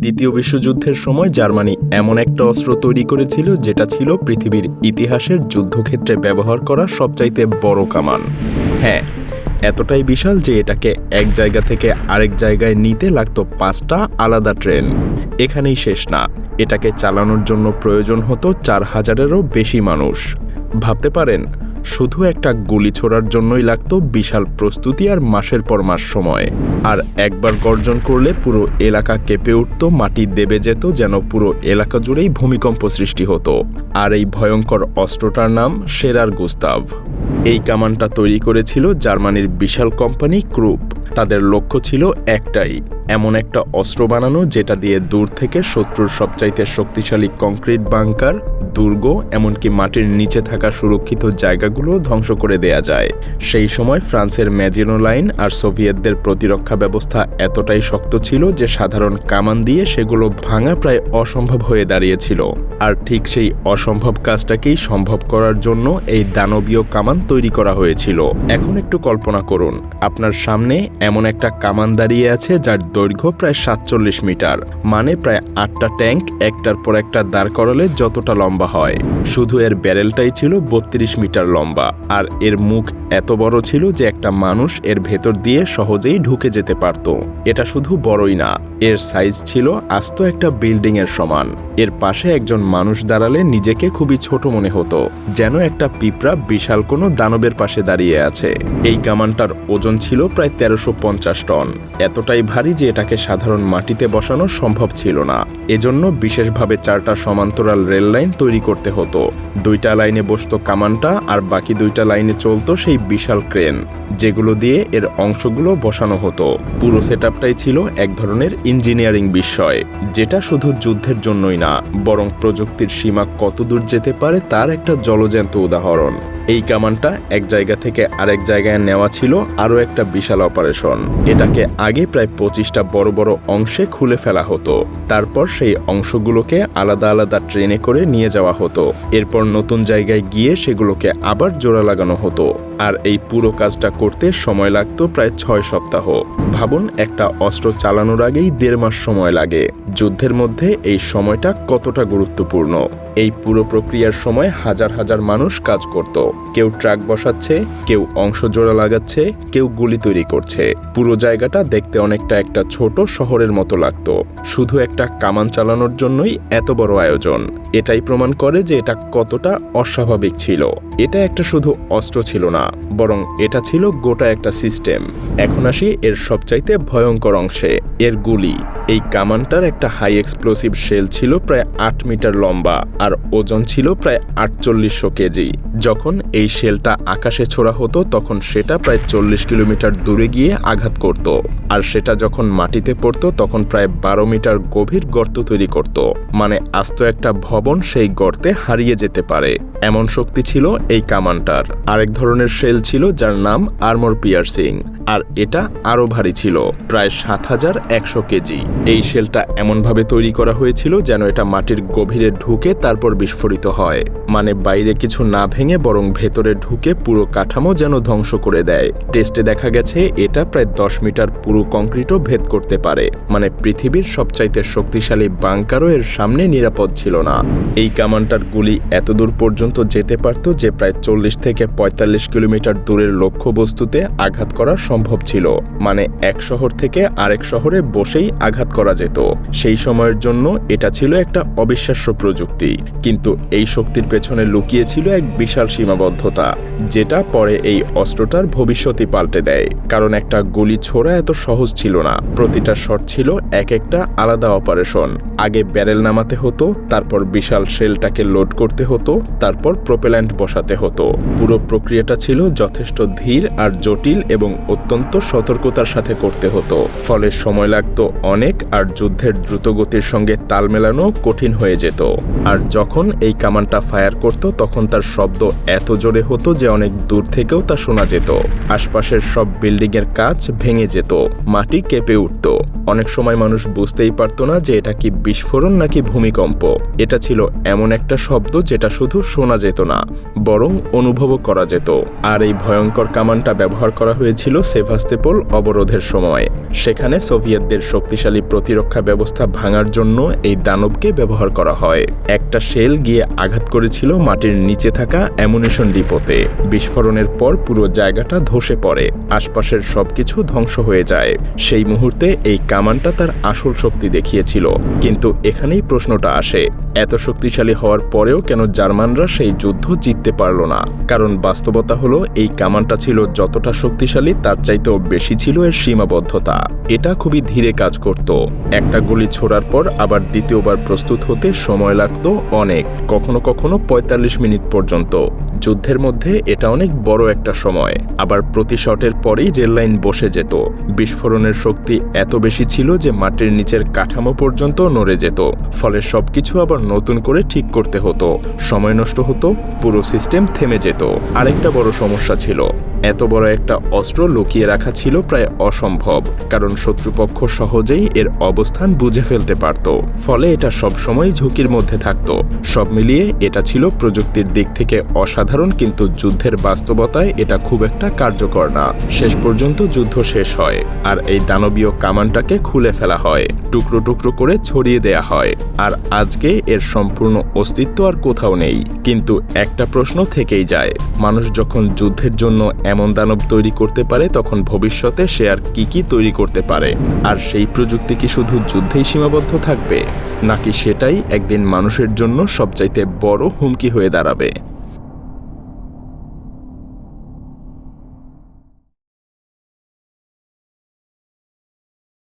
দ্বিতীয় বিশ্বযুদ্ধের সময় জার্মানি এমন একটা অস্ত্র তৈরি করেছিল যেটা ছিল পৃথিবীর ইতিহাসের যুদ্ধক্ষেত্রে ব্যবহার করা সবচাইতে বড় কামান। হ্যাঁ, এতটাই বিশাল যে এটাকে এক জায়গা থেকে আরেক জায়গায় নিতে লাগতো 5টা আলাদা ট্রেন। এখানেই শেষ না, এটাকে চালানোর জন্য প্রয়োজন হতো 4000-এরও বেশি মানুষ। ভাবতে পারেন, শুধু একটা গুলি ছোড়ার জন্যই লাগতো বিশাল প্রস্তুতি আর মাসের পর মাস সময়। আর একবার গর্জন করলে পুরো এলাকা কেঁপে উঠত, মাটি দেবে যেত, যেন পুরো এলাকা জুড়েই ভূমিকম্প সৃষ্টি হতো। আর এই ভয়ঙ্কর অস্ত্রটার নাম শেরার গুস্তাভ। এই কামানটা তৈরি করেছিল জার্মানির বিশাল কোম্পানি ক্রুপ। তাদের লক্ষ্য ছিল একটাই, এমন একটা অস্ত্র বানানো যেটা দিয়ে দূর থেকে শত্রুর সবচাইতে শক্তিশালী কংক্রিট বাংকার, দুর্গ, এমনকি মাটির নিচে থাকা সুরক্ষিত জায়গাগুলো ধ্বংস করে দেয়া যায়। সেই সময় ফ্রান্সের ম্যাজিনো লাইন আর সোভিয়েতদের প্রতিরক্ষা ব্যবস্থা এতটাই শক্ত ছিল যে সাধারণ কামান দিয়ে সেগুলো ভাঙা প্রায় অসম্ভব হয়ে দাঁড়িয়েছিল। আর ঠিক সেই অসম্ভব কাজটাকেই সম্ভব করার জন্য এই দানবীয় কামান তৈরি করা হয়েছিল। এখন একটু কল্পনা করুন, আপনার সামনে এমন একটা কামান দাঁড়িয়ে আছে যার দৈর্ঘ্য প্রায় 47 মিটার, মানে প্রায় 8টা ট্যাঙ্ক একটার পর একটা দাঁড় করালে যতটা লম্বা হয়। শুধু এর ব্যারেলটাই ছিল 32 মিটার লম্বা, আর এর মুখ এত বড় ছিল যে একটা মানুষ এর ভেতর দিয়ে সহজেই ঢুকে যেতে পারত। এটা শুধু বড়ই না, এর সাইজ ছিল আস্ত একটা বিল্ডিং এর সমান। এর পাশে একজন মানুষ দাঁড়ালে নিজেকে খুবই ছোট মনে হতো, যেন একটা পিঁপড়া বিশাল কোনো দানবের পাশে দাঁড়িয়ে আছে। এই কামানটার ওজন ছিল প্রায় 1350 টন, এতটাই ভারী যে এটাকে সাধারণ মাটিতে বসানো সম্ভব ছিল না। এজন্য বিশেষভাবে 4টা সমান্তরাল রেল লাইন তৈরি করতে হতো। 2টা লাইনে বসতো কামানটা, আর বাকি 2টা লাইনে চলতো সেই বিশাল ক্রেন, যেগুলো দিয়ে এর অংশগুলো বসানো হতো। পুরো সেটআপটাই ছিল এক ধরনের ইঞ্জিনিয়ারিং বিষয়, যেটা শুধু যুদ্ধের জন্যই না, বরং প্রযুক্তির সীমা কতদূর যেতে পারে তার একটা জলজ্যান্ত উদাহরণ। এই কামানটা এক জায়গা থেকে আরেক জায়গায় নেওয়া ছিল আরও একটা বিশাল অপারেশন। এটাকে আগে প্রায় 25টা বড় বড় অংশে খুলে ফেলা হতো। তারপর সেই অংশগুলোকে আলাদা আলাদা ট্রেনে করে নিয়ে যাওয়া হতো। এরপর নতুন জায়গায় গিয়ে সেগুলোকে আবার জোড়া লাগানো হতো। আর এই পুরো কাজটা করতে সময় লাগতো প্রায় 6 সপ্তাহ। ভাবুন, একটা অস্ত্র চালানোর আগেই 1.5 মাস সময় লাগে। যুদ্ধের মধ্যে এই সময়টা কতটা গুরুত্বপূর্ণ। এই পুরো প্রক্রিয়ার সময় হাজার হাজার মানুষ কাজ করত। কেউ ট্রাক বসাচ্ছে, কেউ অংশ জোড়া লাগাচ্ছে, কেউ গুলি তৈরি করছে। পুরো জায়গাটা দেখতে অনেকটা একটা ছোট শহরের মতো লাগতো, শুধু একটা কামান চালানোর জন্যই এত বড় আয়োজন। এটাই প্রমাণ করে যে এটা কতটা অস্বাভাবিক ছিল। এটা একটা শুধু অস্ত্র ছিল না, বরং এটা ছিল গোটা একটা সিস্টেম। এখন আসি এর সবচাইতে ভয়ঙ্কর অংশে, এর গুলি। এই কামানটার একটা হাই এক্সপ্লোসিভ শেল ছিল প্রায় 8 মিটার লম্বা, আর ওজন ছিল প্রায় 4800 কেজি। যখন এই শেলটা আকাশে ছোড়া হতো তখন সেটা প্রায় 40 কিলোমিটার দূরে গিয়ে আঘাত করত, আর সেটা যখন মাটিতে পড়তো তখন প্রায় 12 মিটার গভীর গর্ত তৈরি করত। মানে আস্ত একটা ভবন সেই গর্তে হারিয়ে যেতে পারে, এমন শক্তি ছিল এই কামানটার। আরেক ধরনের শেল ছিল যার নাম আর্মর পিয়ার্সিং, আর এটা আরো ভারী ছিল, প্রায় 7100 কেজি। এই শেলটা এমনভাবে তৈরি করা হয়েছিল যেন এটা মাটির গভীরে ঢুকে তারপর বিস্ফোরিত হয়। মানে বাইরে কিছু না ভেঙে বরং ভেতরে ঢুকে পুরো কাঠামো যেন ধ্বংস করে দেয়। টেস্টে দেখা গেছে এটা প্রায় 10 মিটার পুরো কংক্রিটও ভেদ করতে পারে। মানে পৃথিবীর সবচাইতে শক্তিশালী বাংকারও এর সামনে নিরাপদ ছিল না। এই কামানটার গুলি এত দূর পর্যন্ত যেতে পারত যে প্রায় 40 থেকে 45 কিলোমিটার দূরের লক্ষ্যবস্তুতে আঘাত করা সম্ভব ছিল। মানে এক শহর থেকে আরেক শহরে বসেই আঘাত করা যেত। সেই সময়ের জন্য এটা ছিল একটা অবিশ্বাস্য প্রযুক্তি, কিন্তু এই শক্তির পেছনে লুকিয়ে ছিল এক বিশাল সীমাবদ্ধতা, যেটা পরে এই অস্ত্রটার ভবিষ্যৎই পাল্টে দেয়। কারণ একটা গুলি ছোড়া এত সহজ ছিল না, প্রতিটা শট ছিল এক একটা আলাদা অপারেশন। আগে ব্যারেল নামাতে হতো, তারপর বিশাল শেলটাকে লোড করতে হতো, তারপর প্রোপেল্যান্ট বসাতে হতো। পুরো প্রক্রিয়াটা ছিল যথেষ্ট ধীর আর জটিল এবং অত্যন্ত সতর্কতার সাথে করতে হতো। ফলে সময় লাগতো অনেক, আর যুদ্ধের দ্রুতগতির সঙ্গে তাল মেলানো কঠিন হয়ে যেত। আর যখন এই কামানটা ফায়ার করত তখন তার শব্দ এত জোরে হতো যে অনেক দূর থেকেও তা শোনা যেত। আশপাশের সব বিল্ডিং এর কাঁচ ভেঙে যেত, মাটি কেঁপে উঠত। অনেক সময় মানুষ বুঝতেই পারত না যে এটা কি বিস্ফোরণ নাকি ভূমিকম্প। এটা ছিল এমন একটা শব্দ যেটা শুধু শোনা যেত না, বরং অনুভবও করা যেত। আর এই ভয়ঙ্কর কামানটা ব্যবহার করা হয়েছিল সেভাস্টোপোল অবরোধের সময়। সেখানে সোভিয়েতদের শক্তিশালী প্রতিরক্ষা ব্যবস্থা ভাঙার জন্য এই দানবকে ব্যবহার করা হয়। একটা শেল গিয়ে আঘাত করেছিল মাটির নিচে থাকা অ্যামুনিশন ডিপোতে। বিস্ফোরণের পর পুরো জায়গাটা ধসে পড়ে, আশপাশের সবকিছু ধ্বংস হয়ে যায়। সেই মুহূর্তে এই কামানটা তার আসল শক্তি দেখিয়েছিল। কিন্তু এখানেই প্রশ্নটা আসে, এত শক্তিশালী হওয়ার পরেও কেন জার্মানরা সেই যুদ্ধ জিততে পারল না? কারণ বাস্তবতা হলো এই কামানটা ছিল যতটা শক্তিশালী তার চাইতেও বেশি ছিল এর সীমাবদ্ধতা। এটা খুবই ধীরে কাজ করত। একটা গুলি ছোড়ার পর আবার দ্বিতীয়বার প্রস্তুত হতে সময় লাগতো অনেক, কখনো কখনো ৪৫ মিনিট পর্যন্ত। যুদ্ধের মধ্যে এটা অনেক বড় একটা সময়। আবার প্রতি শটের পরেই রেললাইন বসে যেত। বিস্ফোরণের শক্তি এত বেশি ছিল যে মাটির নিচের কাঠামো পর্যন্ত নড়ে যেত। ফলে সবকিছু আবার নতুন করে ঠিক করতে হতো, সময় নষ্ট হতো, পুরো সিস্টেম থেমে যেত। আরেকটা বড় সমস্যা ছিল, এত বড় একটা অস্ত্র লুকিয়ে রাখা ছিল প্রায় অসম্ভব, কারণ শত্রুপক্ষ সহজেই এর অবস্থান বুঝে ফেলতে পারত। ফলে এটা সবসময় ঝুঁকির মধ্যে থাকত। সব মিলিয়ে এটা ছিল প্রযুক্তির দিক থেকে অসাধারণ, কিন্তু যুদ্ধের বাস্তবতায় এটা খুব একটা কার্যকর না। শেষ পর্যন্ত যুদ্ধ শেষ হয়, আর এই দানবীয় কামানটাকে খুলে ফেলা হয়, টুকরো টুকরো করে ছড়িয়ে দেয়া হয়। আর আজকে এর সম্পূর্ণ অস্তিত্ব আর কোথাও নেই। কিন্তু একটা প্রশ্ন থেকেই যায়, মানুষ যখন যুদ্ধের জন্য এমন দানব তৈরি করতে পারে, তখন ভবিষ্যতে সে আর কি তৈরি করতে পারে? আর সেই প্রযুক্তি কি শুধু যুদ্ধেই সীমাবদ্ধ থাকবে, নাকি সেটাই একদিন মানুষের জন্য সবচাইতে বড় হুমকি হয়ে দাঁড়াবে?